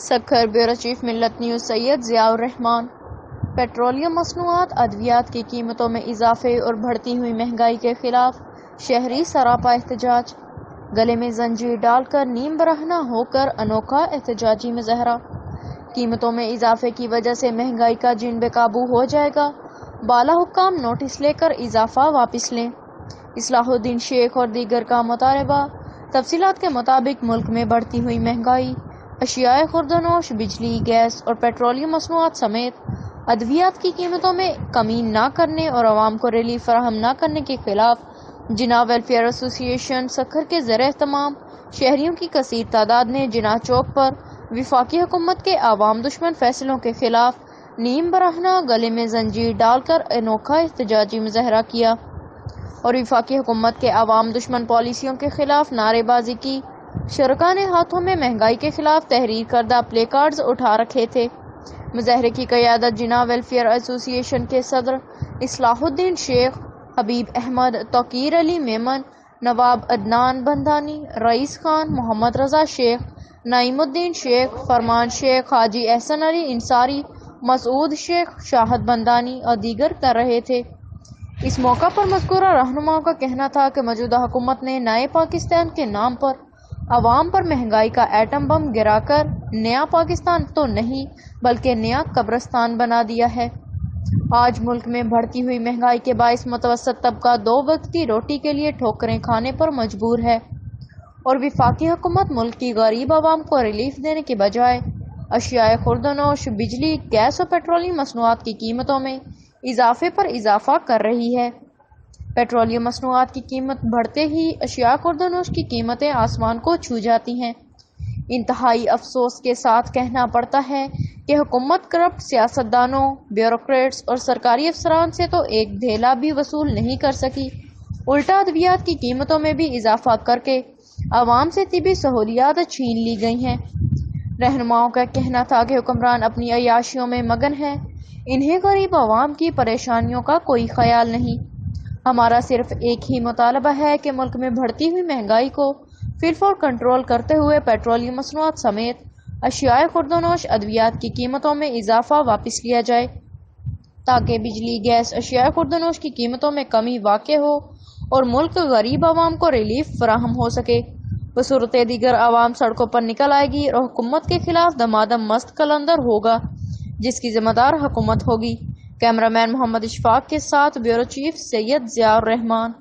Sukkur bureau chief ملت news سید ضیاء الرحمان۔ Petroleum مصنوعات ادویات کی قیمتوں میں اضافے اور بڑھتی ہوئی مہنگائی کے خلاف شہری سراپا احتجاج، گلے میں زنجیر ڈال کر نیم برہنہ ہو کر انوکھا احتجاجی مظاہرہ۔ قیمتوں میں اضافے کی وجہ سے مہنگائی کا جن بے قابو ہو جائے گا، بالا حکام نوٹس لے کر اضافہ واپس لیں، اصلاح الدین شیخ اور دیگر کا مطالبہ۔ تفصیلات کے مطابق ملک میں بڑھتی ہوئی مہنگائی، اشیاء خوردونوش، بجلی، گیس اور پیٹرولیم مصنوعات سمیت ادویات کی قیمتوں میں کمی نہ کرنے اور عوام کو ریلیف فراہم نہ کرنے کے خلاف جناح ویلفیئر ایسوسی ایشن سکھر کے زیر اہتمام شہریوں کی کثیر تعداد نے جناح چوک پر وفاقی حکومت کے عوام دشمن فیصلوں کے خلاف نیم برہنہ گلے میں زنجیر ڈال کر انوکھا احتجاجی مظاہرہ کیا اور وفاقی حکومت کے عوام دشمن پالیسیوں کے خلاف نعرے بازی کی۔ شرکاء نے ہاتھوں میں مہنگائی کے خلاف تحریر کردہ پلے کارڈز اٹھا رکھے تھے۔ مظاہرے کی قیادت جناح ویلفیئر ایسوسی ایشن کے صدر اصلاح الدین شیخ، حبیب احمد، توقیر علی میمن، نواب عدنان بندھانی، رئیس خان، محمد رضا شیخ، نعیم الدین شیخ، فرمان شیخ، حاجی احسن علی انصاری، مسعود شیخ، شاہد بندانی اور دیگر کر رہے تھے۔ اس موقع پر مذکورہ رہنماؤں کا کہنا تھا کہ موجودہ حکومت نے نئے پاکستان کے نام پر عوام پر مہنگائی کا ایٹم بم گرا کر نیا پاکستان تو نہیں بلکہ نیا قبرستان بنا دیا ہے۔ آج ملک میں بڑھتی ہوئی مہنگائی کے باعث متوسط طبقہ 2 وقت کی روٹی کے لیے ٹھوکریں کھانے پر مجبور ہے اور وفاقی حکومت ملک کی غریب عوام کو ریلیف دینے کے بجائے اشیاء خوردونوش، بجلی، گیس اور پیٹرولیم مصنوعات کی قیمتوں میں اضافے پر اضافہ کر رہی ہے۔ پیٹرولیم مصنوعات کی قیمت بڑھتے ہی اشیاء خوردونوش کی قیمتیں آسمان کو چھو جاتی ہیں۔ انتہائی افسوس کے ساتھ کہنا پڑتا ہے کہ حکومت کرپٹ سیاستدانوں، بیوروکریٹس اور سرکاری افسران سے تو ایک دھیلا بھی وصول نہیں کر سکی، الٹا ادویات کی قیمتوں میں بھی اضافہ کر کے عوام سے طبی سہولیات چھین لی گئی ہیں۔ رہنماؤں کا کہنا تھا کہ حکمران اپنی عیاشیوں میں مگن ہیں، انہیں غریب عوام کی پریشانیوں کا کوئی خیال نہیں۔ ہمارا صرف ایک ہی مطالبہ ہے کہ ملک میں بڑھتی ہوئی مہنگائی کو فی الفور کنٹرول کرتے ہوئے پیٹرولیم مصنوعات سمیت اشیاء خوردونوش ادویات کی قیمتوں میں اضافہ واپس لیا جائے تاکہ بجلی، گیس، اشیاء خوردونوش کی قیمتوں میں کمی واقع ہو اور ملک غریب عوام کو ریلیف فراہم ہو سکے۔ بصورت دیگر عوام سڑکوں پر نکل آئے گی اور حکومت کے خلاف دمادم مست قلندر ہوگا، جس کی ذمہ دار حکومت ہوگی۔ کیمرہ مین محمد اشفاق کے ساتھ بیورو چیف سید ضیاء الرحمان۔